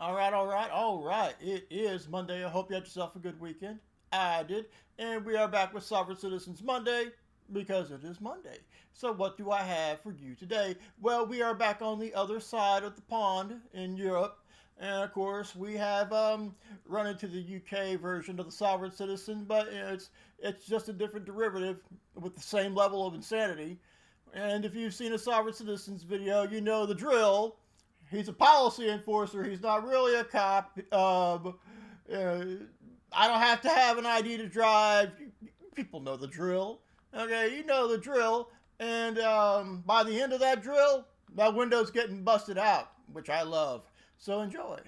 All right. It is Monday. I hope you had yourself a good weekend. I did. And we are back with Sovereign Citizens Monday because it is Monday. So what do I have for you today? Well, we are back on the other side of the pond in Europe. And of course, we have run into the UK version of the Sovereign Citizen, but it's just a different derivative with the same level of insanity. And if you've seen a Sovereign Citizens video, you know the drill. He's a policy enforcer. He's not really a cop. I don't have to have an ID to drive. People know the drill. Okay, you know the drill. And by the end of that drill, that window's getting busted out, which I love. So enjoy.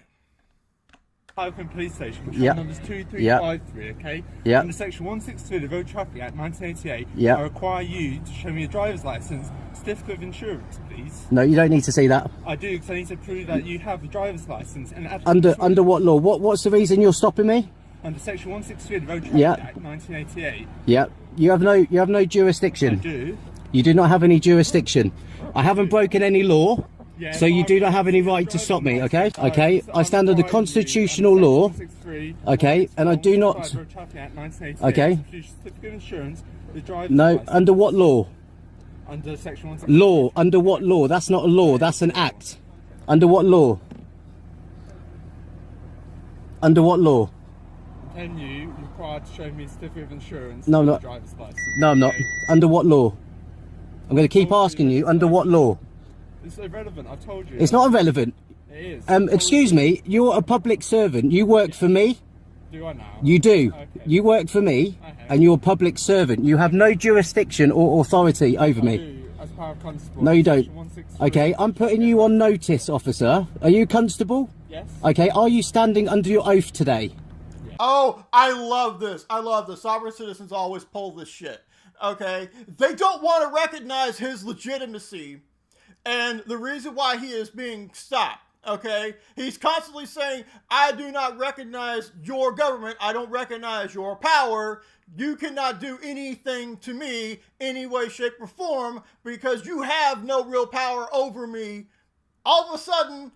Open police station, which Yep. numbers 2353, okay? Yep. Under section 163 of the Road Traffic Act 1988, Yep. I require you to show me a driver's license, certificate of insurance, please. No, you don't need to see that. I do, because I need to prove that you have a driver's license. And Under what law? What's the reason you're stopping me? Under section 163 of the Road Traffic Yep. Act 1988. Yep. You have no jurisdiction. I do. You do not have any jurisdiction. I haven't broken any law. Yeah, So you do not have any right to stop me, okay? Okay, I stand under constitutional law, okay, and I do not... Okay. Certificate of insurance, the driver's No, license. under what law? Under section 163. Law, under what law? That's not a law, that's an act. Under what law? Under what law? And you required to show me a certificate of insurance. No, I'm and not. Driver's license. No, I'm not. Okay? Under what law? I'm going to keep asking you, under what law? It's irrelevant, I've told you. It's not irrelevant. It is. Excuse me, you're a public servant. You work for me. Do I now? You do. Okay. You work for me, Okay. and you're a public servant. You have no jurisdiction or authority over I me. do, as part of constable. No, you don't. Section 163. Okay, I'm putting you on notice, officer. Are you constable? Yes. Okay, are you standing under your oath today? Oh, I love this. I love this. Sovereign Citizens always pull this shit. Okay? They don't want to recognize his legitimacy and the reason why he is being stopped. Okay? He's constantly saying, I do not recognize your government. I don't recognize your power. You cannot do anything to me any way, shape, or form because you have no real power over me. All of a sudden,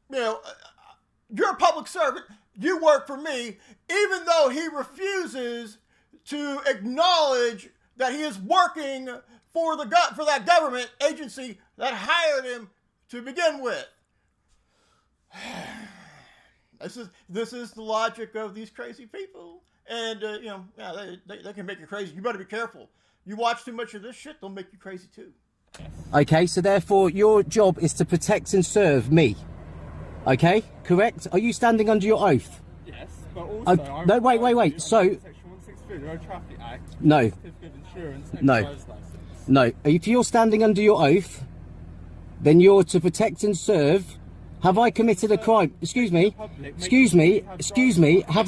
you're a public servant. You work for me, even though he refuses to acknowledge that he is working for that government agency that hired him to begin with. This is the logic of these crazy people, and they can make you crazy. You better be careful. You watch too much of this shit, they'll make you crazy too. Okay, so therefore your job is to protect and serve me. Okay, correct? Are you standing under your oath? Yes, but also... No, wait. So... Section 163 of the Road Traffic Act. No. Certificate of insurance and No. driver's license. No, if you're standing under your oath, then you're to protect and serve. Have I committed a crime? Excuse me. Have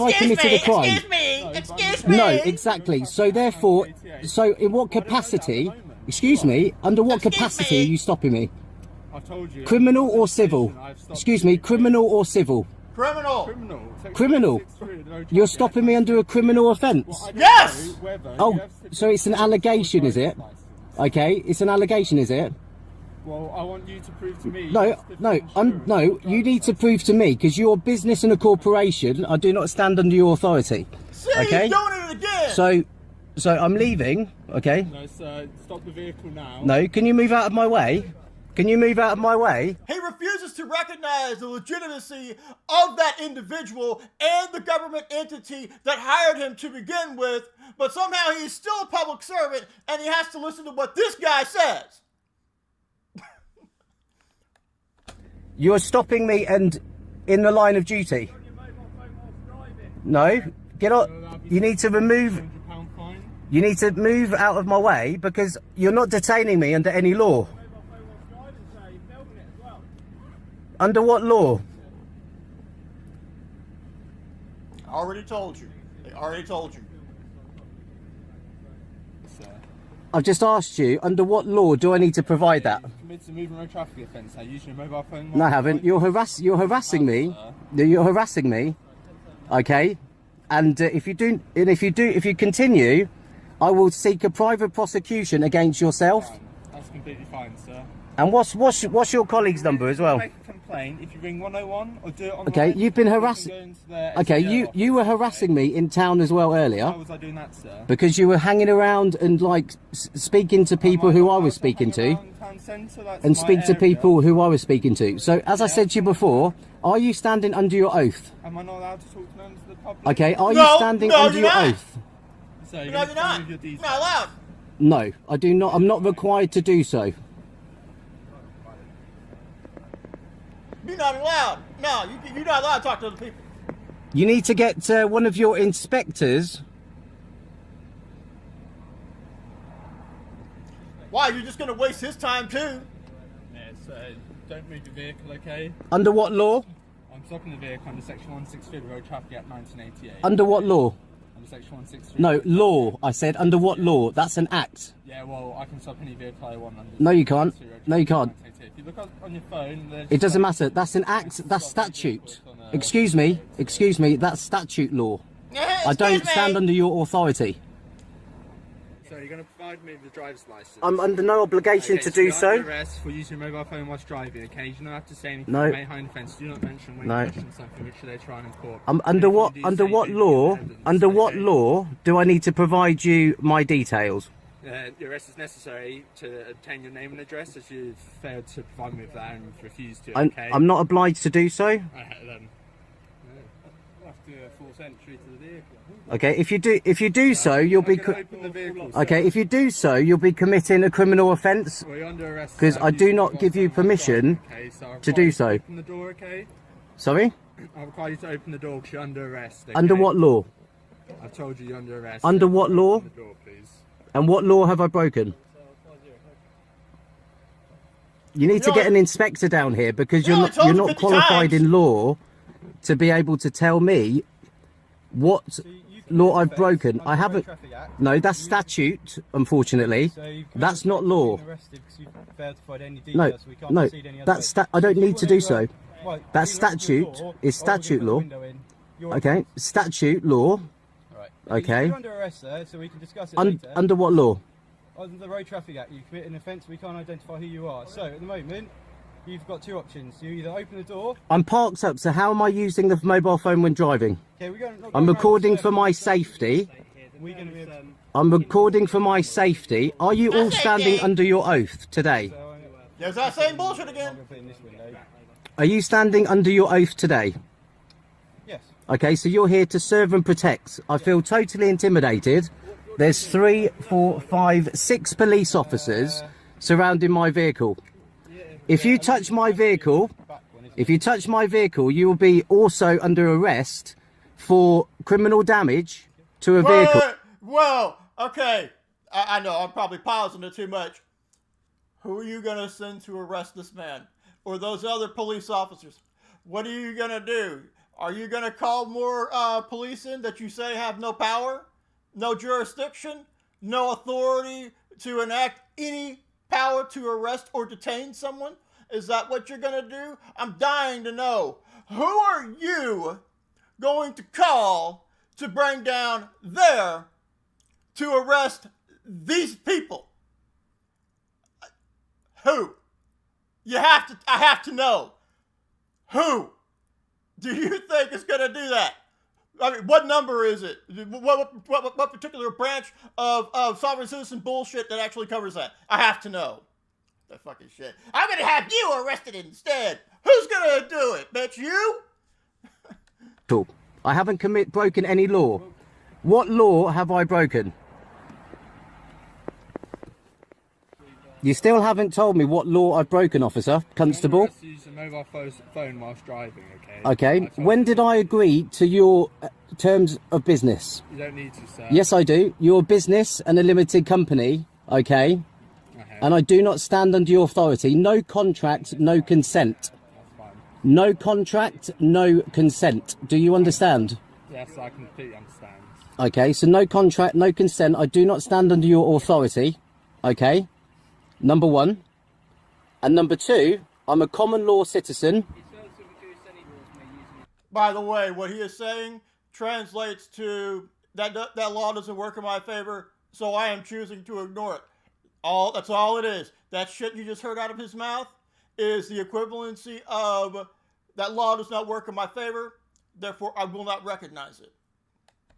I committed a crime? Excuse me. No, exactly. So therefore, in what capacity? Excuse me. Under what capacity are you stopping me? I've told you. Criminal or civil? Excuse me. Criminal or civil? Criminal. Section Criminal. 163 of the Road Traffic You're Act. stopping me under a criminal offence. Well, I don't Yes! know whether Oh, you have so it's an allegation, is it? license. Okay, it's an allegation, is it? Well, I want you to prove to me. No, you need to prove to me, because you're a business and a corporation. I do not stand under your authority. See, Okay. he's doing it again. So I'm leaving, okay? No, sir, stop the vehicle now. No, can you move out of my way? Can you move out of my way? He refuses to recognize the legitimacy of that individual and the government entity that hired him to begin with, but somehow he's still a public servant and he has to listen to what this guy says. You're stopping me and in the line of duty. No, get on. You need to remove. £100 fine. You need to move out of my way because you're not detaining me under any law. Under what law? I already told you. They already told you. Sir, I've just asked you, under what law do I need to provide that? you committed a moving road traffic offence. Now, using a mobile phone. No, I haven't. You're harassing me. You're harassing me. Okay. And if you continue, I will seek a private prosecution against yourself. That's completely fine, sir. And what's your colleague's number as well? Make a complaint if you ring 101 or do it online. Okay, you've been harassing. Okay, you were harassing me in town as well earlier. Why was I doing that, sir? Because you were hanging around and like speaking to people who I was speaking to, and speak to people who I was speaking to. So as I said to you before, are you standing under your oath? Am I not allowed to talk to members of the public? Okay, are you standing under your oath? So you're No, you're not. You're not allowed. No, I do not. I'm not required to do so. You're not allowed. No, you're not allowed to talk to other people. You need to get one of your inspectors. Why? You're just going to waste his time too? Yeah, so don't move your vehicle, okay? Under what law? I'm stopping the vehicle under section 163 of the Road Traffic Act 1988. Under what law? Under section 163. No, law. I said under what law? That's an act. Yeah, well, I can stop any vehicle I want under. No, you can't. No, you can't. If you look on your phone, It doesn't matter. That's an act. That's statute. Excuse me. Excuse me. That's statute law. I don't stand under your authority. So you're going to provide me with the driver's license. I'm under no obligation to do You're so. under arrest for using your mobile phone whilst driving. Okay, you don't have to say anything. No. Behind the fence. Do not mention when No. you question something which they try and incorporate. Under what law? Under what law do I need to provide you my details? Your arrest is necessary to obtain your name and address, as you've failed to provide me with that and refused to. Okay. I'm not obliged to do so. Then. We'll have to do a forced entry to the vehicle. Okay, if you do so, you'll be Open the vehicle, sir. okay. If you do so, you'll be committing a criminal offence Well, you're under arrest. because sir. I do You've not got give you someone permission driving, okay, so I to require do you so. Open the door, okay? Sorry. I require you to open the door because you're under arrest. Okay? Under what law? I've told you you're under arrest. Under so what law? Open the door, please. And what law have I broken? You need to get an inspector down here because you're not qualified in law to be able to tell me what law I've broken. I haven't. No, that's statute. Unfortunately, that's not law. No, no, that's I don't need to do so. That statute is statute law. Okay, statute law. Okay. You're under arrest, sir, so we can discuss it later. Under what law? Under the Road Traffic Act, you commit an offence, we can't identify who you are. So, at the moment, you've got two options. You either open the door... I'm parked up, so how am I using the mobile phone when driving? Okay, I'm recording for my safety. I'm recording for my safety. Are you all standing under your oath today? There's that same bullshit again. Are you standing under your oath today? Yes. Okay, so you're here to serve and protect. I feel totally intimidated. There's 3, 4, 5, 6 police officers surrounding my vehicle. If you touch my vehicle, you will be also under arrest for criminal damage to a vehicle. Whoa, okay. I know, I'm probably pausing it too much. Who are you going to send to arrest this man? Or those other police officers? What are you going to do? Are you going to call more police in that you say have no power, no jurisdiction, no authority to enact any power to arrest or detain someone? Is that what you're going to do? I'm dying to know. Who are you going to call to bring down there to arrest these people? Who? I have to know. Who do you think is going to do that? I mean, what number is it? What particular branch of sovereign citizen bullshit that actually covers that? I have to know. That fucking shit. I'm going to have you arrested instead. Who's going to do it? Bitch, you? Cool. I haven't broken any law. What law have I broken? You still haven't told me what law I've broken, officer, constable. Use a mobile phone whilst driving, okay? Okay. When did I agree to your terms of business? You don't need to, sir. Yes, I do. You're a business and a limited company, okay? And I do not stand under your authority. No contract, no consent. That's fine. No contract, no consent. Do you understand? Yes, I completely understand. Okay, so no contract, no consent. I do not stand under your authority. Okay? Number one. And number two, I'm a common law citizen. By the way, what he is saying translates to that law doesn't work in my favor, so I am choosing to ignore it. That's all it is. That shit you just heard out of his mouth is the equivalency of that law does not work in my favor, therefore I will not recognize it.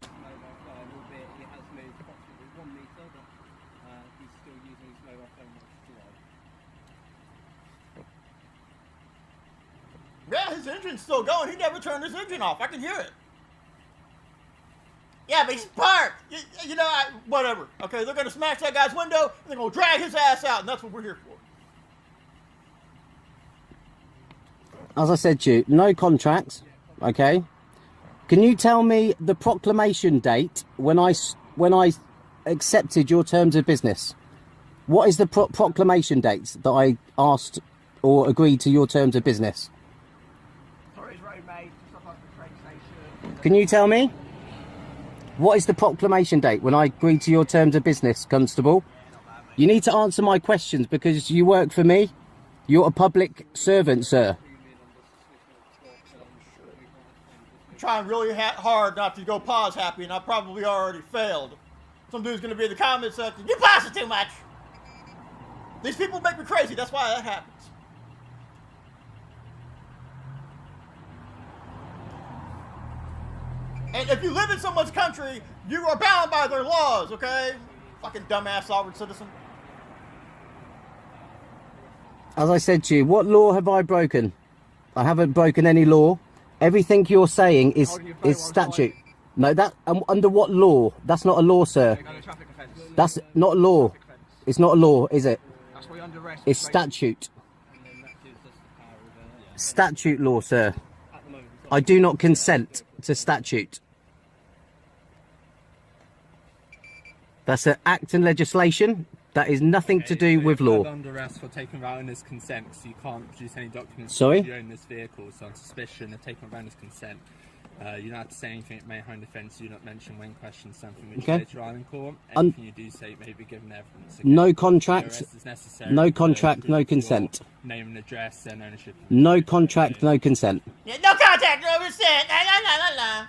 Albeit he has moved approximately 1 metre, but he's still using his mobile phone to drive. Yeah, his engine's still going. He never turned his engine off. I can hear it. Yeah, but he's parked. Whatever. Okay, they're going to smash that guy's window, and they're going to drag his ass out, and that's what we're here for. As I said to you, no contracts, okay? Can you tell me the proclamation date when I accepted your terms of business? What is the proclamation date that I asked or agreed to your terms of business? Torres Road, mate, just off the train station. Can you tell me? What is the proclamation date when I agreed to your terms of business, Constable? You need to answer my questions because you work for me. You're a public servant, sir. I'm trying really hard not to go pause happy, and I probably already failed. Some dude's going to be in the comment section. You pass it too much. These people make me crazy. That's why that happens. And if you live in someone's country, you are bound by their laws, okay? Fucking dumbass sovereign citizen. As I said to you, what law have I broken? I haven't broken any law. Everything you're saying is statute. No, that under what law? That's not a law, sir. That's not a law. It's not a law, is it? It's statute. Statute law, sir. I do not consent to statute. That's an act and legislation. That is nothing to do with law. Under arrest for taking around his consent, because you can't produce any documents. Sorry? You own this vehicle, so on suspicion of taking around his consent. You don't have to say anything that may harm defence. You do not mention when questioned something which later on in court. Anything you do say may be given evidence. Again, no contract. No contract. No consent. Name and address and ownership. No contract. No consent. Yeah, no contact, no consent. La, la, la, la, la.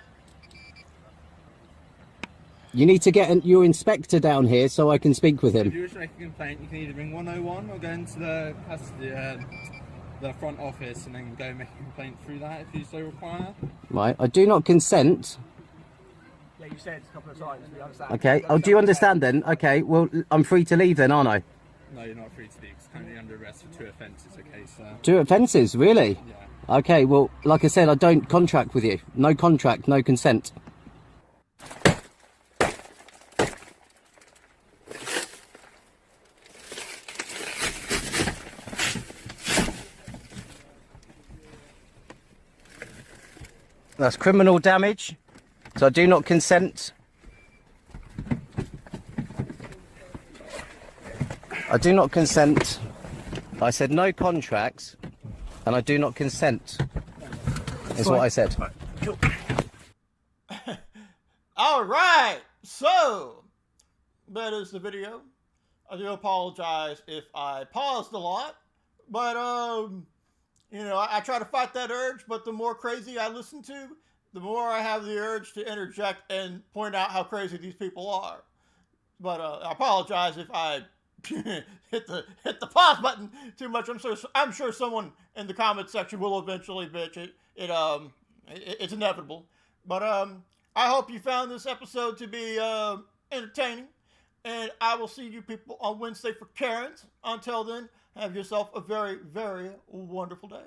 You need to get your inspector down here so I can speak with If him. you wish to make a complaint, you can either ring 101 or go into the front office and then go and make a complaint through that if you so require. Right. I do not consent. Yeah, you said a couple of times, we understand. Okay. Oh, do you understand then? Okay. Well, I'm free to leave then, aren't I? No, you're not free to leave. It's currently under arrest for 2 offences, okay, sir? 2 offences, really? Yeah. Okay. Well, like I said, I don't contract with you. No contract. No consent. That's criminal damage, so I do not consent. I do not consent. I said no contracts, and I do not consent. Is what I said. All right, so that is the video. I do apologize if I paused a lot, but I try to fight that urge, but the more crazy I listen to, the more I have the urge to interject and point out how crazy these people are. But I apologize if I hit the pause button too much. I'm sure someone in the comment section will eventually bitch it. It's inevitable. But I hope you found this episode to be entertaining, and I will see you people on Wednesday for Karens. Until then, have yourself a very, very wonderful day.